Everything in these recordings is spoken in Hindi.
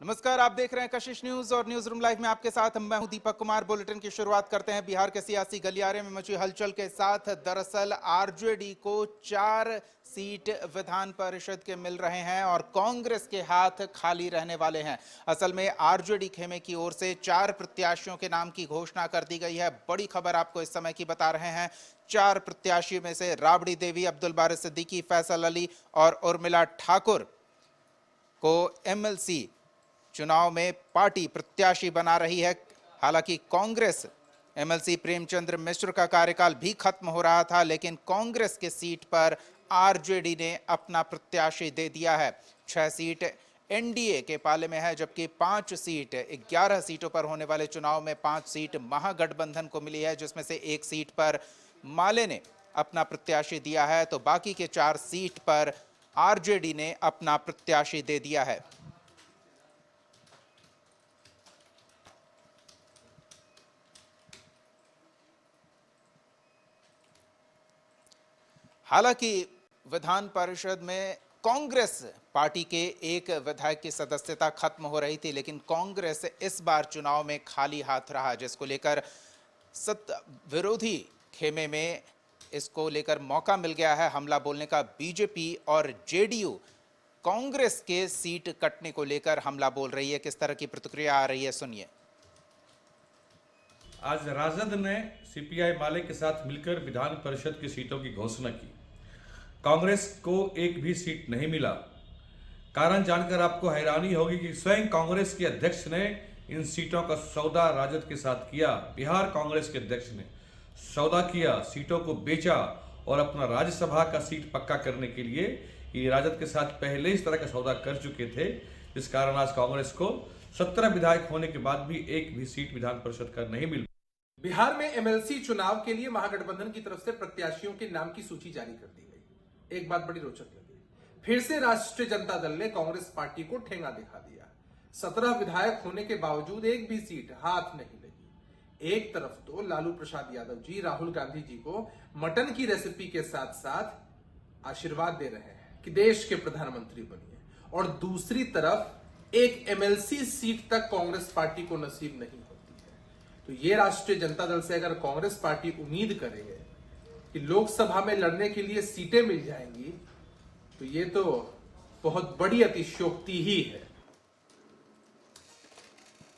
नमस्कार, आप देख रहे हैं कशिश न्यूज और न्यूज रूम लाइव में आपके साथ मैं हूं दीपक कुमार। बुलेटिन की शुरुआत करते हैं बिहार के सियासी गलियारे में मची हलचल के साथ। दरअसल आरजेडी को 4 सीट विधान परिषद के मिल रहे हैं और कांग्रेस के हाथ खाली रहने वाले हैं। असल में आरजेडी खेमे की ओर से 4 प्रत्याशियों के नाम की घोषणा कर दी गई है। बड़ी खबर आपको इस समय की बता रहे हैं। 4 प्रत्याशियों में से राबड़ी देवी, अब्दुल बारी सिद्दीकी, फैसल अली और उर्मिला ठाकुर को एमएलसी चुनाव में पार्टी प्रत्याशी बना रही है। हालांकि कांग्रेस एमएलसी प्रेमचंद्र मिश्र का कार्यकाल भी खत्म हो रहा था, लेकिन कांग्रेस के सीट पर आरजेडी ने अपना प्रत्याशी दे दिया है। 6 सीट एनडीए के पाले में है, जबकि 5 सीट 11 सीटों पर होने वाले चुनाव में 5 सीट महागठबंधन को मिली है, जिसमें से 1 सीट पर माले ने अपना प्रत्याशी दिया है, तो बाकी के 4 सीट पर आरजेडी ने अपना प्रत्याशी दे दिया है। हालांकि विधान परिषद में कांग्रेस पार्टी के एक विधायक की सदस्यता खत्म हो रही थी, लेकिन कांग्रेस इस बार चुनाव में खाली हाथ रहा, जिसको लेकर विरोधी खेमे में इसको लेकर मौका मिल गया है हमला बोलने का। बीजेपी और जेडीयू कांग्रेस के सीट कटने को लेकर हमला बोल रही है। किस तरह की प्रतिक्रिया आ रही है, सुनिए। आज राजद ने सीपीआई माले के साथ मिलकर विधान परिषद की सीटों की घोषणा की। कांग्रेस को एक भी सीट नहीं मिला। कारण जानकर आपको हैरानी होगी कि स्वयं कांग्रेस के अध्यक्ष ने इन सीटों का सौदा राजद के साथ किया। बिहार कांग्रेस के अध्यक्ष ने सौदा किया, सीटों को बेचा और अपना राज्यसभा का सीट पक्का करने के लिए ये राजद के साथ पहले इस तरह का सौदा कर चुके थे, जिस कारण आज कांग्रेस को 17 विधायक होने के बाद भी एक भी सीट विधान परिषद का नहीं मिल। बिहार में एमएलसी चुनाव के लिए महागठबंधन की तरफ से प्रत्याशियों के नाम की सूची जारी कर दी गई। एक बात बड़ी रोचक लगी, फिर से राष्ट्रीय जनता दल ने कांग्रेस पार्टी को ठेंगा दिखा दिया। 17 विधायक होने के बावजूद एक भी सीट हाथ नहीं लगी। एक तरफ तो लालू प्रसाद यादव जी राहुल गांधी जी को मटन की रेसिपी के साथ साथ आशीर्वाद दे रहे हैं कि देश के प्रधानमंत्री बनिए, और दूसरी तरफ एक एमएलसी सीट तक कांग्रेस पार्टी को नसीब नहीं होती है। तो ये राष्ट्रीय जनता दल से अगर कांग्रेस पार्टी उम्मीद करे कि लोकसभा में लड़ने के लिए सीटें मिल जाएंगी, तो ये तो बहुत बड़ी अतिशयोक्ति ही है।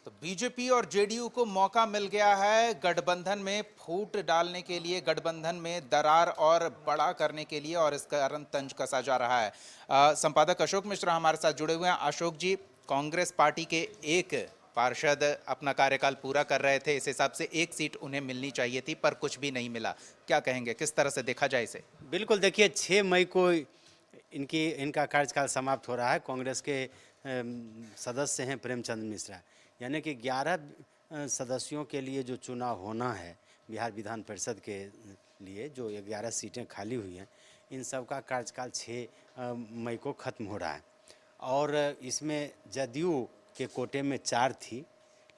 तो बीजेपी और जेडीयू को मौका मिल गया है गठबंधन में फूट डालने के लिए, गठबंधन में दरार और बड़ा करने के लिए, और इस कारण तंज कसा जा रहा है। संपादक अशोक मिश्रा हमारे साथ जुड़े हुए हैं। अशोक जी, कांग्रेस पार्टी के एक पार्षद अपना कार्यकाल पूरा कर रहे थे, इस हिसाब से एक सीट उन्हें मिलनी चाहिए थी, पर कुछ भी नहीं मिला। क्या कहेंगे, किस तरह से देखा जाए इसे? बिल्कुल, देखिए 6 मई को इनका कार्यकाल समाप्त हो रहा है। कांग्रेस के सदस्य हैं प्रेमचंद मिश्रा, यानी कि 11 सदस्यों के लिए जो चुनाव होना है बिहार विधान परिषद के लिए, जो 11 सीटें खाली हुई हैं, इन सब का कार्यकाल 6 मई को ख़त्म हो रहा है। और इसमें जदयू के कोटे में 4 थी,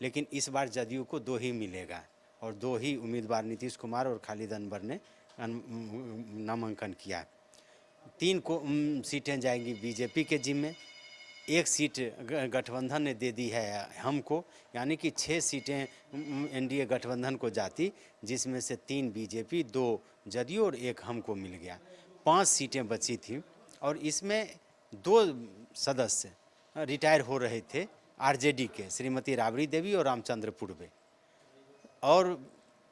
लेकिन इस बार जदयू को 2 ही मिलेगा, और 2 ही उम्मीदवार नीतीश कुमार और खालिद अनवर ने नामांकन किया। 3 सीटें जाएंगी बीजेपी के जिम्मे, 1 सीट गठबंधन ने दे दी है हमको, यानी कि 6 सीटें एनडीए गठबंधन को जाती, जिसमें से 3 बीजेपी, 2 जदयू और 1 हमको मिल गया। 5 सीटें बची थी, और इसमें 2 सदस्य रिटायर हो रहे थे आरजेडी के, श्रीमती राबड़ी देवी और रामचंद्र पूर्वे, और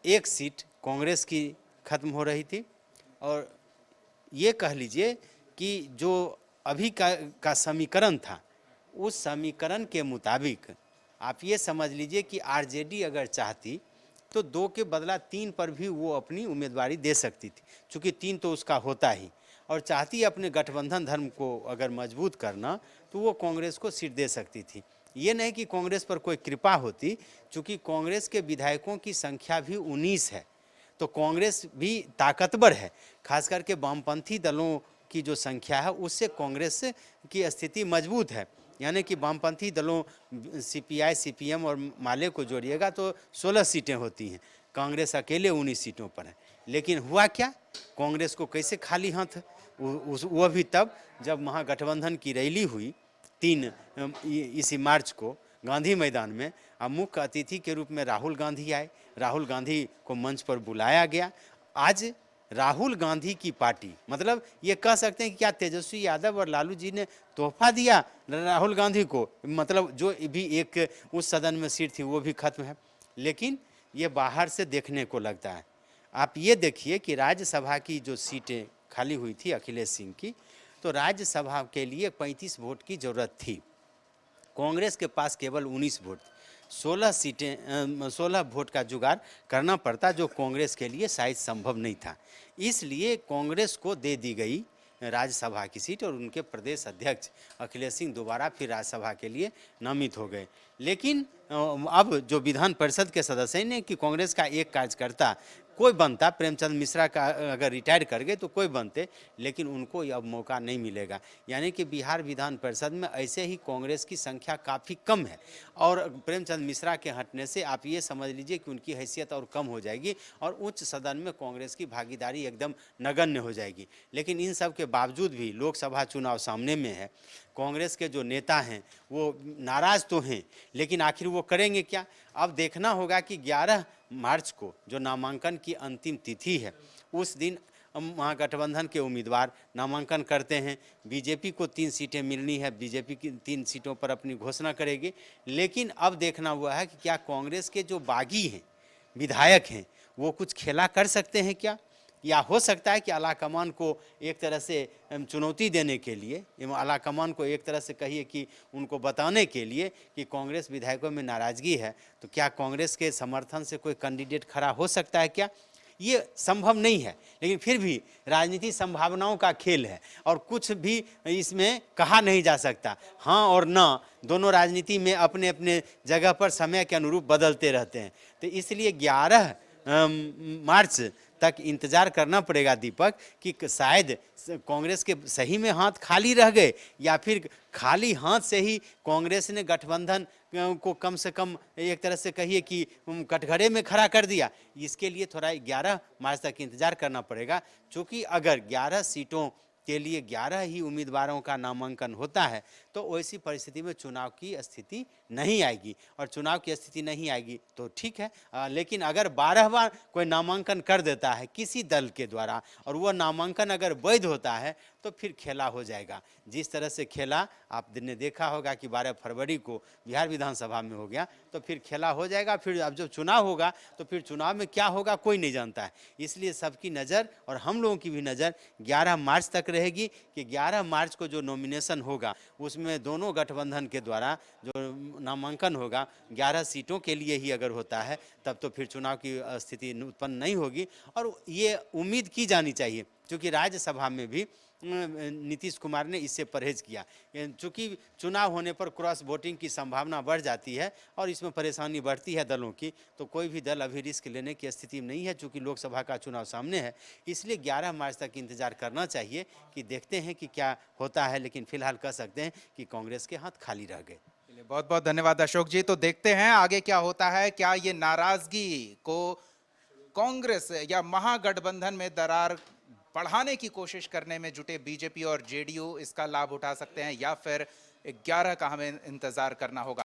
1 सीट कांग्रेस की खत्म हो रही थी। और ये कह लीजिए कि जो अभी का समीकरण था, उस समीकरण के मुताबिक आप ये समझ लीजिए कि आरजेडी अगर चाहती तो 2 के बदला 3 पर भी वो अपनी उम्मीदवारी दे सकती थी, चूँकि 3 तो उसका होता ही, और चाहती अपने गठबंधन धर्म को अगर मजबूत करना तो वो कांग्रेस को सीट दे सकती थी। ये नहीं कि कांग्रेस पर कोई कृपा होती, चूँकि कांग्रेस के विधायकों की संख्या भी 19 है, तो कांग्रेस भी ताकतवर है। खास करके वामपंथी दलों की जो संख्या है, उससे कांग्रेस की स्थिति मजबूत है। यानी कि वामपंथी दलों सीपीआई, सीपीएम और माले को जोड़िएगा तो 16 सीटें होती हैं, कांग्रेस अकेले 19 सीटों पर है। लेकिन हुआ क्या, कांग्रेस को कैसे खाली हाथ, वो भी तब जब महागठबंधन की रैली हुई इसी मार्च को गांधी मैदान में मुख्य अतिथि के रूप में राहुल गांधी आए। राहुल गांधी को मंच पर बुलाया गया। आज राहुल गांधी की पार्टी, मतलब ये कह सकते हैं कि क्या तेजस्वी यादव और लालू जी ने तोहफा दिया राहुल गांधी को, मतलब जो भी एक उस सदन में सीट थी वो भी खत्म है। लेकिन ये बाहर से देखने को लगता है। आप ये देखिए कि राज्यसभा की जो सीटें खाली हुई थी अखिलेश सिंह की, तो राज्यसभा के लिए 35 वोट की ज़रूरत थी। कांग्रेस के पास केवल 19 वोट, 16 वोट का जुगाड़ करना पड़ता, जो कांग्रेस के लिए शायद संभव नहीं था। इसलिए कांग्रेस को दे दी गई राज्यसभा की सीट और उनके प्रदेश अध्यक्ष अखिलेश सिंह दोबारा फिर राज्यसभा के लिए नामित हो गए। लेकिन अब जो विधान परिषद के सदस्य ने कि कांग्रेस का एक कार्यकर्ता कोई बनता, प्रेमचंद मिश्रा का अगर रिटायर कर गए तो कोई बनते, लेकिन उनको अब मौका नहीं मिलेगा। यानी कि बिहार विधान परिषद में ऐसे ही कांग्रेस की संख्या काफ़ी कम है और प्रेमचंद मिश्रा के हटने से आप ये समझ लीजिए कि उनकी हैसियत और कम हो जाएगी और उच्च सदन में कांग्रेस की भागीदारी एकदम नगण्य हो जाएगी। लेकिन इन सब के बावजूद भी लोकसभा चुनाव सामने में है। कांग्रेस के जो नेता हैं वो नाराज़ तो हैं, लेकिन आखिर वो करेंगे क्या? अब देखना होगा कि 11 मार्च को जो नामांकन की अंतिम तिथि है, उस दिन महागठबंधन के उम्मीदवार नामांकन करते हैं। बीजेपी को 3 सीटें मिलनी है, बीजेपी की 3 सीटों पर अपनी घोषणा करेगी। लेकिन अब देखना हुआ है कि क्या कांग्रेस के जो बागी हैं, विधायक हैं, वो कुछ खेला कर सकते हैं क्या? या हो सकता है कि आलाकमान को एक तरह से चुनौती देने के लिए, आलाकमान को एक तरह से कहिए कि उनको बताने के लिए कि कांग्रेस विधायकों में नाराज़गी है, तो क्या कांग्रेस के समर्थन से कोई कैंडिडेट खड़ा हो सकता है क्या? ये संभव नहीं है। लेकिन फिर भी राजनीति संभावनाओं का खेल है और कुछ भी इसमें कहा नहीं जा सकता। हाँ और ना दोनों राजनीति में अपने अपने जगह पर समय के अनुरूप बदलते रहते हैं। तो इसलिए 11 मार्च तक इंतजार करना पड़ेगा दीपक कि शायद कांग्रेस के सही में हाथ खाली रह गए या फिर खाली हाथ से ही कांग्रेस ने गठबंधन को कम से कम एक तरह से कहिए कि कटघरे में खड़ा कर दिया। इसके लिए थोड़ा 11 मार्च तक इंतजार करना पड़ेगा, क्योंकि अगर 11 सीटों के लिए 11 ही उम्मीदवारों का नामांकन होता है तो वैसी परिस्थिति में चुनाव की स्थिति नहीं आएगी, और चुनाव की स्थिति नहीं आएगी तो ठीक है। लेकिन अगर 12 बार कोई नामांकन कर देता है किसी दल के द्वारा और वह नामांकन अगर वैध होता है तो फिर खेला हो जाएगा। जिस तरह से खेला आपने देखा होगा कि 12 फरवरी को बिहार विधानसभा में हो गया, तो फिर खेला हो जाएगा। फिर अब जब चुनाव होगा तो फिर चुनाव में क्या होगा कोई नहीं जानता है। इसलिए सबकी नज़र और हम लोगों की भी नज़र 11 मार्च तक रहेगी कि 11 मार्च को जो नॉमिनेशन होगा उसमें दोनों गठबंधन के द्वारा जो नामांकन होगा 11 सीटों के लिए ही अगर होता है तब तो फिर चुनाव की स्थिति उत्पन्न नहीं होगी। और ये उम्मीद की जानी चाहिए, क्योंकि राज्यसभा में भी नीतीश कुमार ने इससे परहेज किया। चूँकि चुनाव होने पर क्रॉस वोटिंग की संभावना बढ़ जाती है और इसमें परेशानी बढ़ती है दलों की, तो कोई भी दल अभी रिस्क लेने की स्थिति में नहीं है, चूँकि लोकसभा का चुनाव सामने है। इसलिए 11 मार्च तक इंतजार करना चाहिए कि देखते हैं कि क्या होता है। लेकिन फिलहाल कह सकते हैं कि कांग्रेस के हाथ खाली रह गए। बहुत बहुत धन्यवाद अशोक जी। तो देखते हैं आगे क्या होता है। क्या ये नाराजगी को कांग्रेस या महागठबंधन में दरार बढ़ाने की कोशिश करने में जुटे बीजेपी और जेडीयू इसका लाभ उठा सकते हैं, या फिर 11 का हमें इंतजार करना होगा।